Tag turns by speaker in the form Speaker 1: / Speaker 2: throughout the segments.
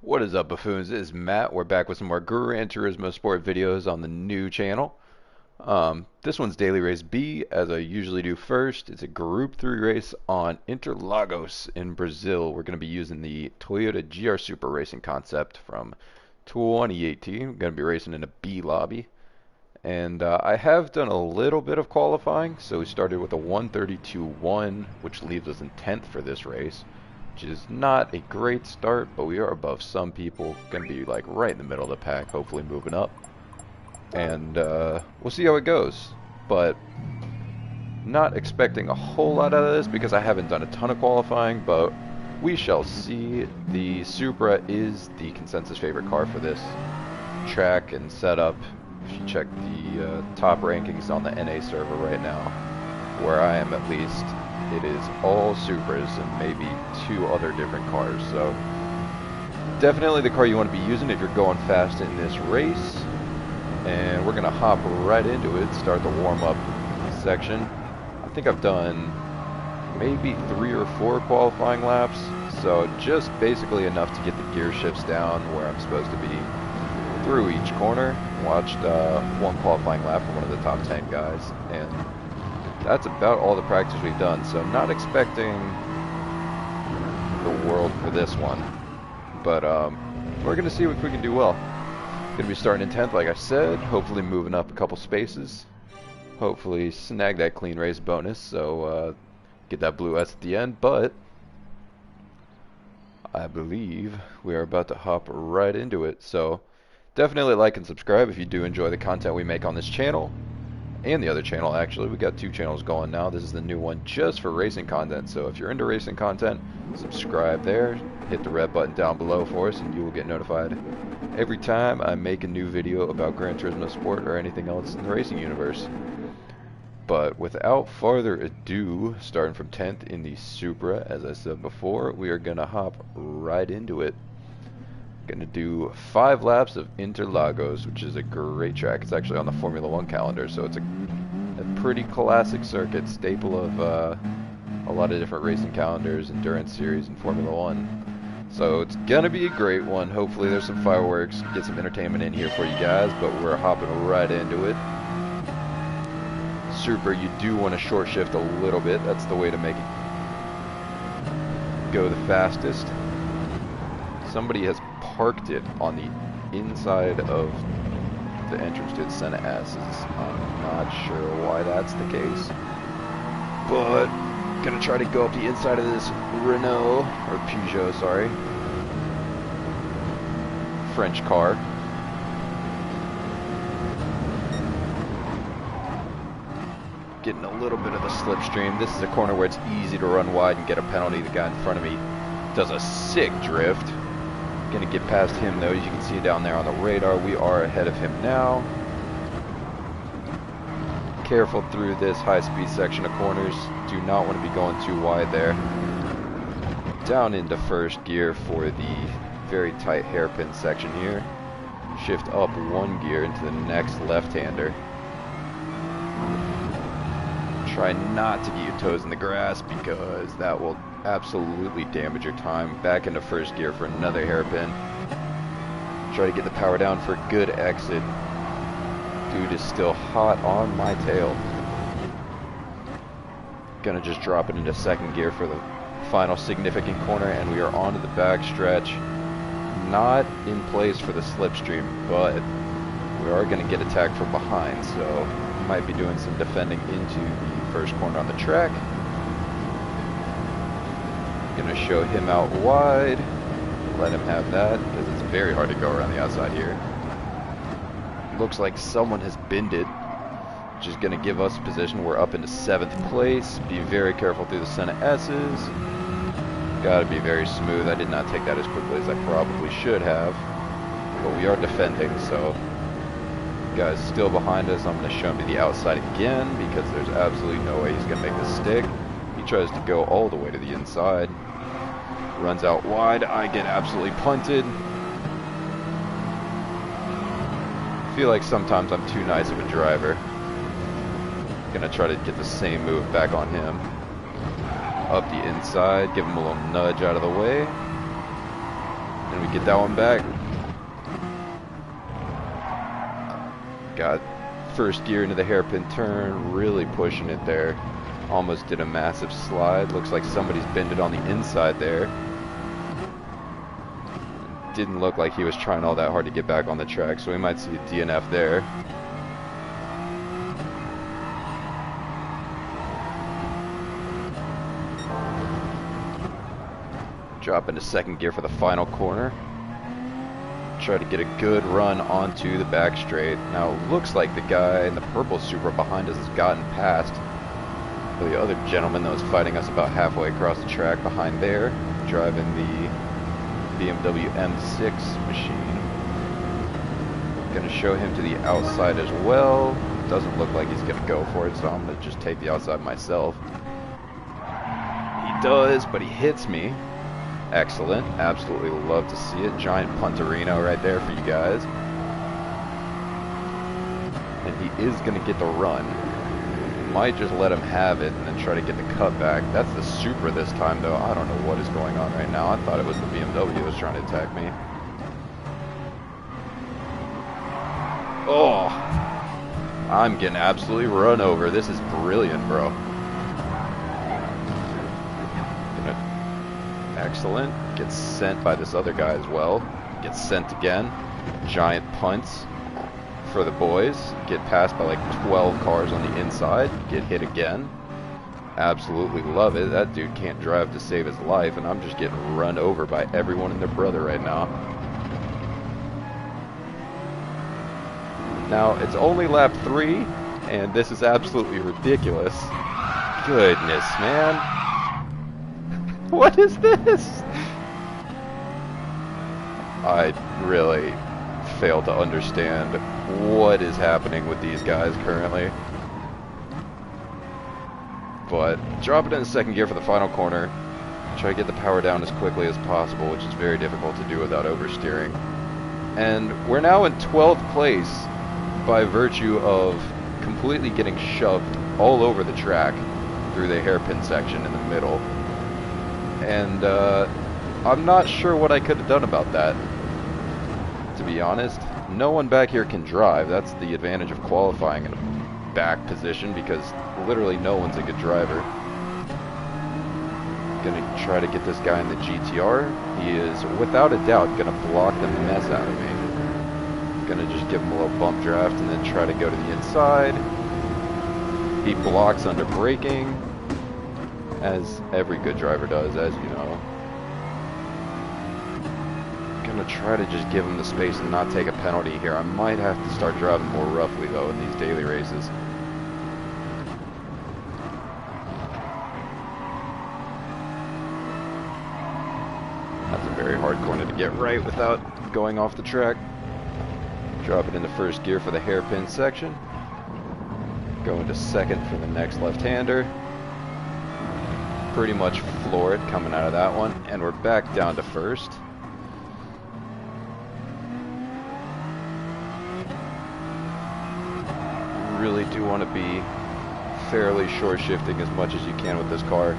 Speaker 1: What is up, buffoons? This is Matt. We're back with some more Gran Turismo Sport videos on the new channel. This one's Daily Race B, as I usually do first. It's a Group 3 race on Interlagos in Brazil. We're going to be using the Toyota GR Supra Racing Concept from 2018. We're going to be racing in a B lobby. And I have done a little bit of qualifying, so we started with a 132.1, which leaves us in 10th for this race, which is not a great start, but we are above some people. Going to be like right in the middle of the pack, hopefully moving up. And we'll see how it goes. But not expecting a whole lot out of this because I haven't done a ton of qualifying, but we shall see. The Supra is the consensus favorite car for this track and setup. If you check the top rankings on the NA server right now, where I am at least, it is all Supras and maybe two other different cars. So definitely the car you want to be using if you're going fast in this race. And we're going to hop right into it, start the warm-up section. I think I've done maybe 3 or 4 qualifying laps, so just basically enough to get the gear shifts down where I'm supposed to be through each corner. Watched one qualifying lap from one of the top 10 guys, and that's about all the practice we've done, so not expecting the world for this one, but we're going to see if we can do well. Going to be starting in 10th, like I said, hopefully moving up a couple spaces, hopefully snag that clean race bonus, so get that blue S at the end. But I believe we are about to hop right into it, so definitely like and subscribe if you do enjoy the content we make on this channel, and the other channel. Actually, we got 2 channels going now. This is the new one just for racing content, so if you're into racing content, subscribe there, hit the red button down below for us, and you will get notified every time I make a new video about Gran Turismo Sport or anything else in the racing universe. But without further ado, starting from 10th in the Supra, as I said before, we are going to hop right into it. Gonna do 5 laps of Interlagos, which is a great track. It's actually on the Formula 1 calendar, so it's a pretty classic circuit, staple of a lot of different racing calendars, endurance series, and Formula 1. So it's gonna be a great one. Hopefully there's some fireworks, get some entertainment in here for you guys, but we're hopping right into it. Supra, you do want to short shift a little bit. That's the way to make it go the fastest. Somebody has parked it on the inside of the entrance to the Senna S's. I'm not sure why that's the case, but gonna try to go up the inside of this Renault, or Peugeot, sorry, French car. Getting a little bit of the slipstream. This is a corner where it's easy to run wide and get a penalty. The guy in front of me does a sick drift. Gonna get past him though, as you can see down there on the radar. We are ahead of him now. Careful through this high-speed section of corners. Do not want to be going too wide there. Down into first gear for the very tight hairpin section here. Shift up 1 gear into the next left-hander. Try not to get your toes in the grass because that will absolutely damage your time. Back into first gear for another hairpin. Try to get the power down for a good exit. Dude is still hot on my tail. Gonna just drop it into second gear for the final significant corner, and we are onto the back stretch. Not in place for the slipstream, but we are gonna get attacked from behind, so might be doing some defending into the first corner on the track. Gonna show him out wide, let him have that, because it's very hard to go around the outside here. Looks like someone has binned it, which is gonna give us a position. We're up into 7th place. Be very careful through the Senna S's. Gotta be very smooth. I did not take that as quickly as I probably should have, but we are defending, so guy's still behind us. I'm gonna show him to the outside again because there's absolutely no way he's gonna make this stick. He tries to go all the way to the inside, runs out wide. I get absolutely punted. I feel like sometimes I'm too nice of a driver. Gonna try to get the same move back on him. Up the inside, give him a little nudge out of the way. And we get that one back. Got first gear into the hairpin turn, really pushing it there. Almost did a massive slide. Looks like somebody's bended on the inside there. Didn't look like he was trying all that hard to get back on the track, so we might see a DNF there. Drop into second gear for the final corner. Try to get a good run onto the back straight. Now it looks like the guy in the purple Supra behind us has gotten past the other gentleman that was fighting us about halfway across the track behind there, driving the BMW M6 machine. Gonna show him to the outside as well. Doesn't look like he's gonna go for it, so I'm gonna just take the outside myself. He does, but he hits me. Excellent. Absolutely love to see it. Giant Punterino right there for you guys. And he is gonna get the run. Might just let him have it and then try to get the cut back. That's the Supra this time though. I don't know what is going on right now. I thought it was the BMW that was trying to attack me. Oh, I'm getting absolutely run over. This is brilliant, bro. Excellent. Gets sent by this other guy as well. Gets sent again. Giant punts for the boys. Get passed by like 12 cars on the inside. Get hit again. Absolutely love it. That dude can't drive to save his life, and I'm just getting run over by everyone and their brother right now. Now, it's only lap 3, and this is absolutely ridiculous. Goodness, man. What is this? I really fail to understand what is happening with these guys currently. But drop it in second gear for the final corner. Try to get the power down as quickly as possible, which is very difficult to do without oversteering. And we're now in 12th place by virtue of completely getting shoved all over the track through the hairpin section in the middle. And I'm not sure what I could have done about that, to be honest. No one back here can drive. That's the advantage of qualifying in a back position, because literally no one's a good driver. Gonna try to get this guy in the GTR. He is without a doubt gonna block the mess out of me. Gonna just give him a little bump draft and then try to go to the inside. He blocks under braking, as every good driver does, as you know. Gonna try to just give him the space and not take a penalty here. I might have to start driving more roughly though in these daily races. That's a very hard corner to get right without going off the track. Drop it into first gear for the hairpin section. Go into second for the next left-hander. Pretty much floor it coming out of that one, and we're back down to first. Really do want to be fairly short shifting as much as you can with this car,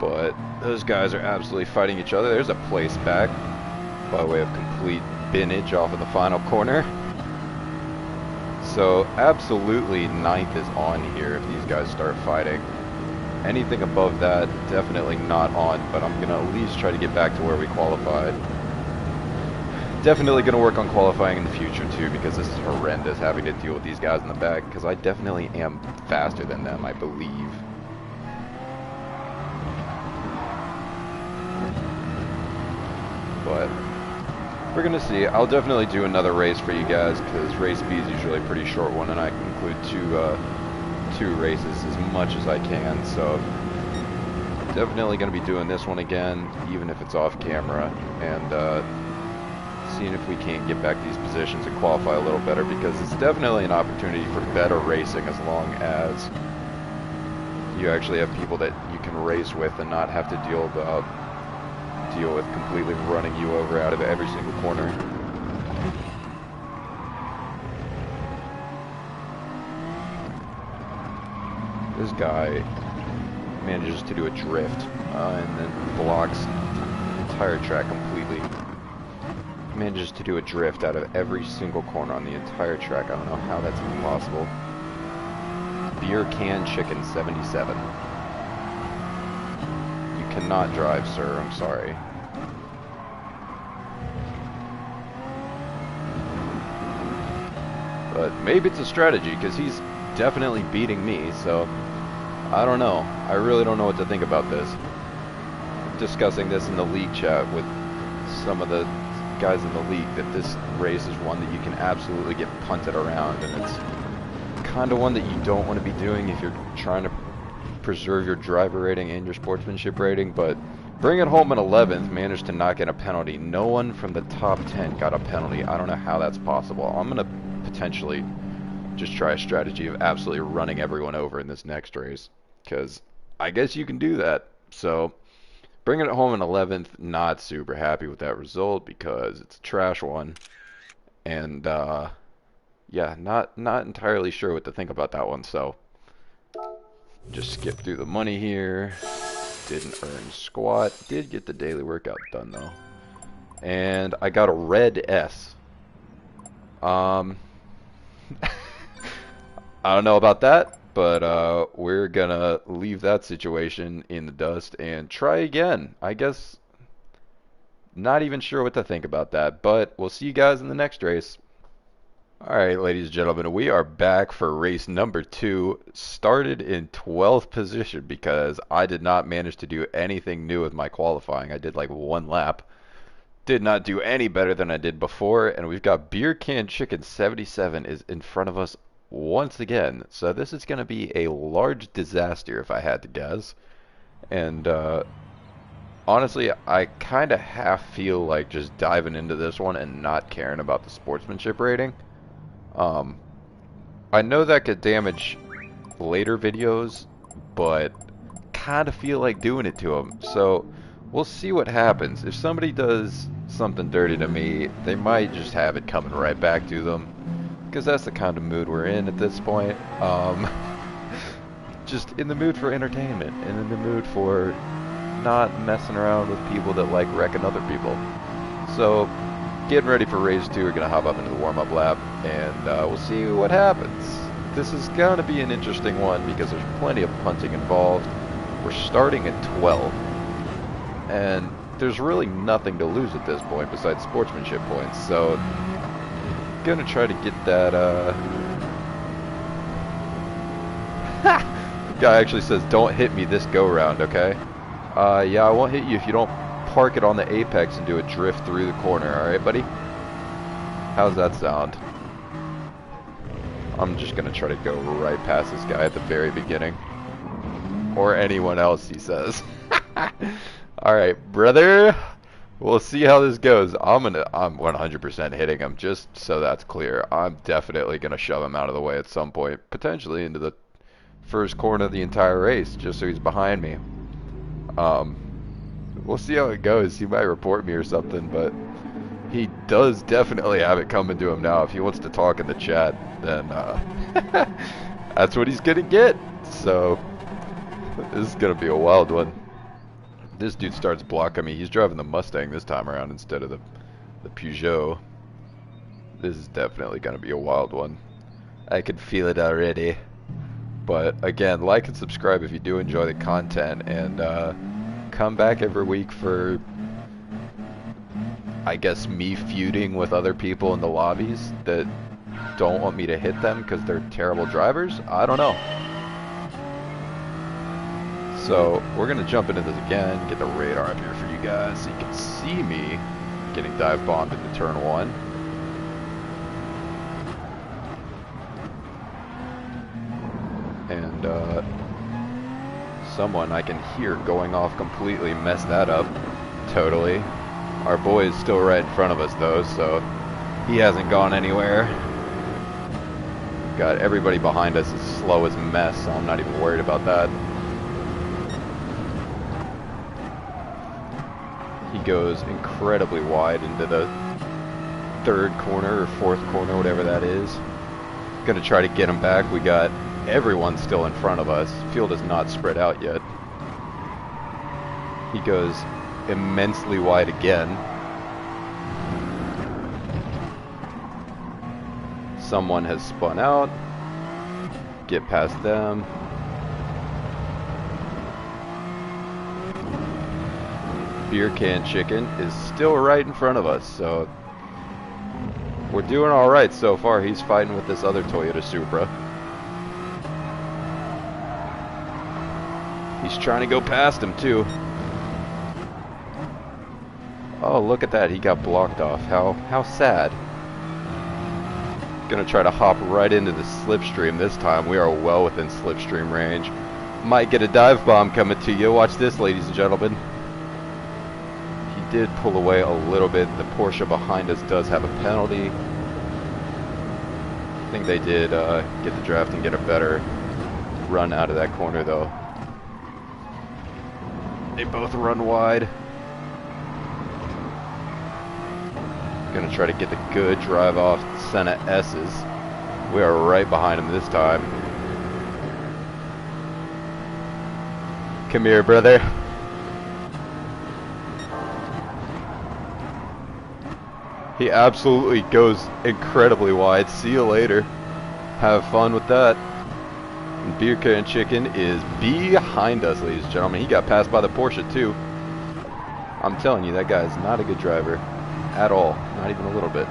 Speaker 1: but those guys are absolutely fighting each other. There's a place back by way of complete binnage off of the final corner. So absolutely ninth is on here if these guys start fighting. Anything above that, definitely not on, but I'm going to at least try to get back to where we qualified. Definitely going to work on qualifying in the future too, because this is horrendous having to deal with these guys in the back, because I definitely am faster than them, I believe. But we're going to see. I'll definitely do another race for you guys, because race B is usually a pretty short one, and I can include two races as much as I can. So definitely going to be doing this one again, even if it's off camera, and seeing if we can't get back these positions and qualify a little better, because it's definitely an opportunity for better racing as long as you actually have people that you can race with and not have to deal with completely running you over out of every single corner. This guy manages to do a drift and then blocks entire track completely. Manages to do a drift out of every single corner on the entire track. I don't know how that's even possible. Beer Can Chicken 77. You cannot drive, sir. I'm sorry. But maybe it's a strategy, because he's definitely beating me, so I don't know. I really don't know what to think about this. Discussing this in the league chat with some of the guys in the league, that this race is one that you can absolutely get punted around, and it's kind of one that you don't want to be doing if you're trying to preserve your driver rating and your sportsmanship rating. But bring it home in 11th, managed to not get a penalty. No one from the top 10 got a penalty. I don't know how that's possible. I'm going to potentially just try a strategy of absolutely running everyone over in this next race, because I guess you can do that. So bringing it home in 11th, not super happy with that result because it's a trash one. And yeah, not entirely sure what to think about that one. So just skip through the money here. Didn't earn squat. Did get the daily workout done though. And I got a red S. I don't know about that, but we're gonna leave that situation in the dust and try again. I guess not even sure what to think about that, but we'll see you guys in the next race. Alright, ladies and gentlemen, we are back for race number 2. Started in 12th position because I did not manage to do anything new with my qualifying. I did like one lap. Did not do any better than I did before, and we've got Beer Can Chicken 77 is in front of us once again. So this is going to be a large disaster if I had to guess. And honestly, I kind of half feel like just diving into this one and not caring about the sportsmanship rating. I know that could damage later videos, but kind of feel like doing it to them. So we'll see what happens. If somebody does something dirty to me, they might just have it coming right back to them, because that's the kind of mood we're in at this point. Just in the mood for entertainment, and in the mood for not messing around with people that like wrecking other people. So getting ready for race 2, we're going to hop up into the warm-up lap, and we'll see what happens. This is going to be an interesting one because there's plenty of punting involved. We're starting at 12, and there's really nothing to lose at this point besides sportsmanship points. So going to try to get that the guy actually says, don't hit me this go-round, okay? Yeah, I won't hit you if you don't park it on the apex and do a drift through the corner, alright, buddy? How's that sound? I'm just gonna try to go right past this guy at the very beginning. Or anyone else, he says. Alright, brother. We'll see how this goes. I'm 100% hitting him, just so that's clear. I'm definitely gonna shove him out of the way at some point, potentially into the first corner of the entire race, just so he's behind me. We'll see how it goes. He might report me or something, but he does definitely have it coming to him now. If he wants to talk in the chat, then that's what he's gonna get. So this is gonna be a wild one. This dude starts blocking me. He's driving the Mustang this time around instead of the Peugeot. This is definitely gonna be a wild one. I can feel it already. But again, like and subscribe if you do enjoy the content, and come back every week for, I guess, me feuding with other people in the lobbies that don't want me to hit them because they're terrible drivers. I don't know. So we're gonna jump into this again, get the radar up here for you guys so you can see me getting dive bombed into turn 1. And someone I can hear going off completely messed that up totally. Our boy is still right in front of us though, so he hasn't gone anywhere. Got everybody behind us is slow as mess, so I'm not even worried about that. He goes incredibly wide into the 3rd corner or 4th corner, whatever that is. Gonna try to get him back. We got everyone still in front of us. Field is not spread out yet. He goes immensely wide again. Someone has spun out. Get past them. Beer Can Chicken is still right in front of us, so we're doing alright so far. He's fighting with this other Toyota Supra. He's trying to go past him too. Oh, look at that. He got blocked off. How sad. Gonna try to hop right into the slipstream this time. We are well within slipstream range. Might get a dive bomb coming to you. Watch this, ladies and gentlemen. He did pull away a little bit. The Porsche behind us does have a penalty. I think they did get the draft and get a better run out of that corner though. They both run wide. Gonna try to get the good drive off Senna S's. We are right behind him this time. Come here, brother. He absolutely goes incredibly wide. See you later. Have fun with that. And Beer Can Chicken is behind us, ladies and gentlemen. He got passed by the Porsche too. I'm telling you, that guy's not a good driver at all. Not even a little bit.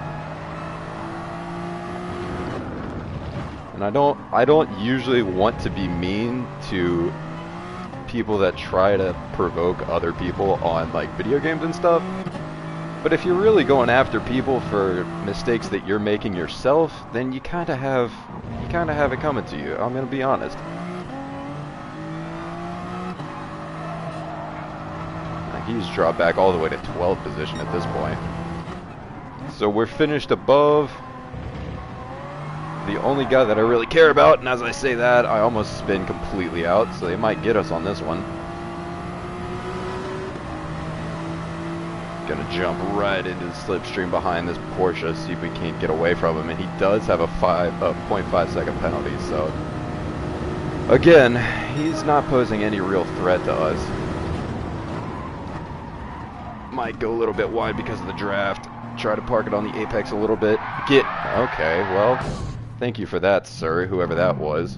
Speaker 1: And I don't usually want to be mean to people that try to provoke other people on like video games and stuff. But if you're really going after people for mistakes that you're making yourself, then you kind of have it coming to you. I'm gonna be honest. He's dropped back all the way to 12th position at this point. So we're finished above the only guy that I really care about, and as I say that, I almost spin completely out, so they might get us on this one. Gonna jump right into the slipstream behind this Porsche, see if we can't get away from him, and he does have a 0.5 second penalty, so again, he's not posing any real threat to us. Might go a little bit wide because of the draft. Try to park it on the apex a little bit. Okay, well, thank you for that, sir, whoever that was.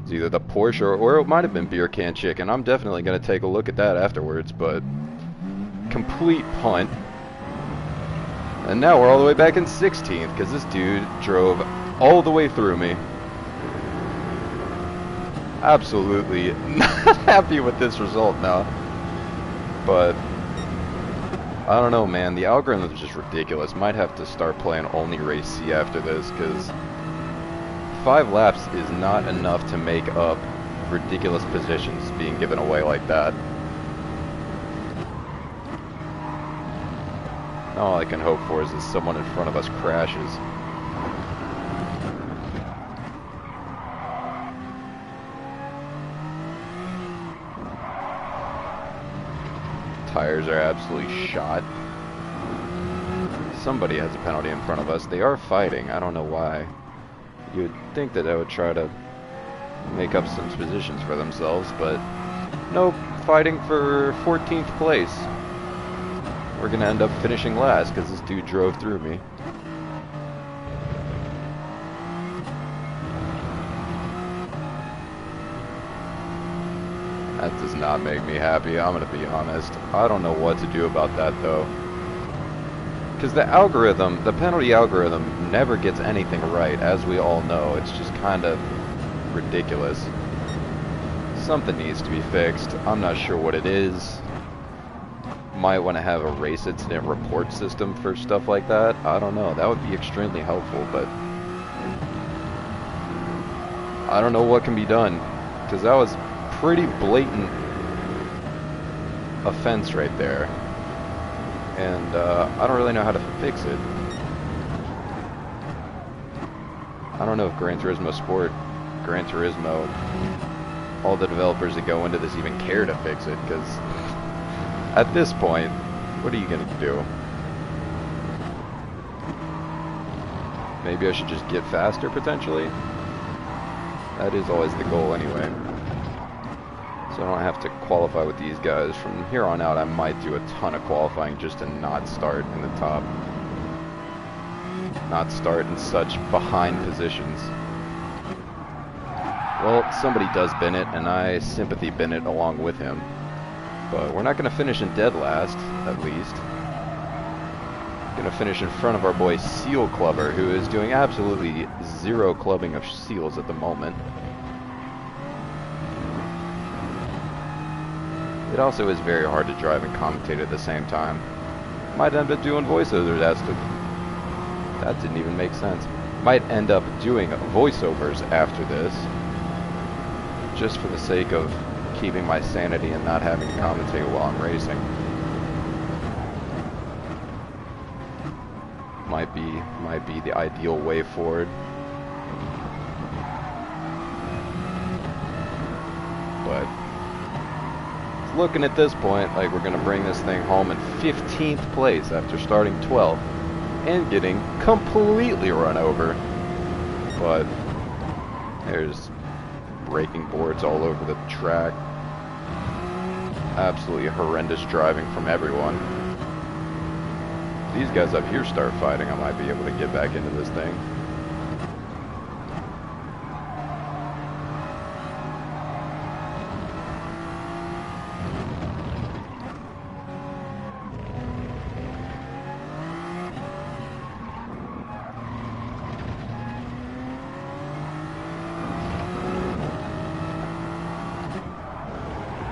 Speaker 1: It's either the Porsche or it might have been Beer Can Chicken. I'm definitely going to take a look at that afterwards, but complete punt. And now we're all the way back in 16th because this dude drove all the way through me. Absolutely not happy with this result now. But I don't know, man. The algorithm is just ridiculous. Might have to start playing only race C after this, because 5 laps is not enough to make up ridiculous positions being given away like that. All I can hope for is that someone in front of us crashes. Tires are absolutely shot. Somebody has a penalty in front of us. They are fighting. I don't know why. You would think that they would try to make up some positions for themselves, but nope, fighting for 14th place. We're gonna end up finishing last because this dude drove through me. That does not make me happy, I'm gonna be honest. I don't know what to do about that though. Because the algorithm, the penalty algorithm, never gets anything right, as we all know. It's just kind of ridiculous. Something needs to be fixed. I'm not sure what it is. Might want to have a race incident report system for stuff like that. I don't know. That would be extremely helpful, but I don't know what can be done. Because that was pretty blatant offense right there, and I don't really know how to fix it. I don't know if Gran Turismo Sport, Gran Turismo, all the developers that go into this even care to fix it, because at this point, what are you going to do? Maybe I should just get faster, potentially? That is always the goal anyway. So I don't have to qualify with these guys. From here on out, I might do a ton of qualifying just to not start in the top. Not start in such behind positions. Well, somebody does bin it, and I sympathy bin it along with him. But we're not going to finish in dead last, at least. Going to finish in front of our boy Seal Clubber, who is doing absolutely zero clubbing of seals at the moment. It also is very hard to drive and commentate at the same time. Might end up doing voiceovers that didn't even make sense. Might end up doing voiceovers after this, just for the sake of keeping my sanity and not having to commentate while I'm racing. Might be the ideal way forward. But looking at this point like we're gonna bring this thing home in 15th place after starting 12th and getting completely run over. But there's braking boards all over the track. Absolutely horrendous driving from everyone. These guys up here start fighting, I might be able to get back into this thing.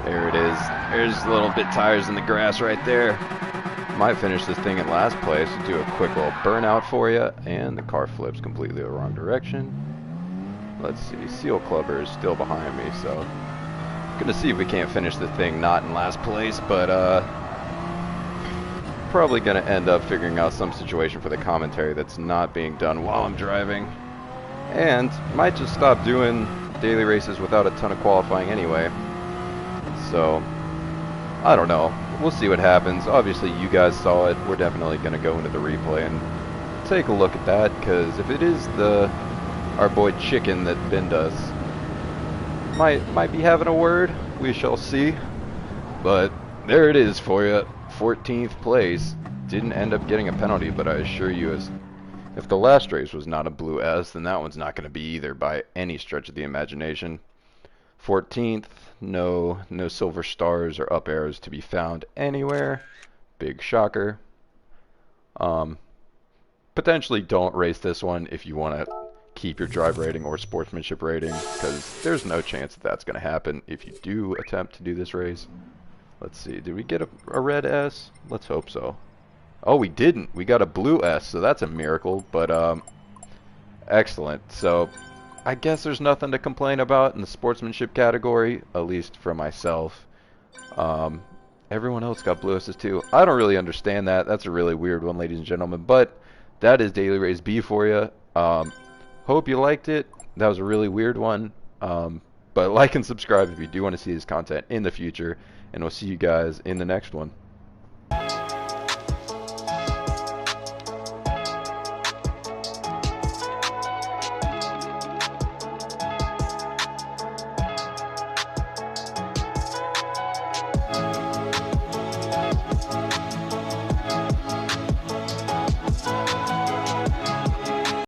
Speaker 1: There it is. There's little bit tires in the grass right there. Might finish this thing in last place. Do a quick little burnout for you, and the car flips completely the wrong direction. Let's see. Seal Clubber is still behind me, so gonna see if we can't finish the thing not in last place, but probably gonna end up figuring out some situation for the commentary that's not being done while I'm driving, and might just stop doing daily races without a ton of qualifying anyway. So I don't know. We'll see what happens. Obviously, you guys saw it. We're definitely going to go into the replay and take a look at that, because if it is our boy Chicken that binned us, might be having a word. We shall see. But there it is for you. 14th place. Didn't end up getting a penalty, but I assure you, if the last race was not a blue S, then that one's not going to be either by any stretch of the imagination. 14th, no silver stars or up arrows to be found anywhere. Big shocker. Potentially don't race this one if you want to keep your drive rating or sportsmanship rating, because there's no chance that that's going to happen if you do attempt to do this race. Let's see, did we get a red S? Let's hope so. Oh, we didn't. We got a blue S, so that's a miracle, but excellent. So I guess there's nothing to complain about in the sportsmanship category, at least for myself. Everyone else got blue S's too. I don't really understand that. That's a really weird one, ladies and gentlemen, but that is Daily Race B for you. Hope you liked it. That was a really weird one. But like and subscribe if you do want to see this content in the future, and we'll see you guys in the next one.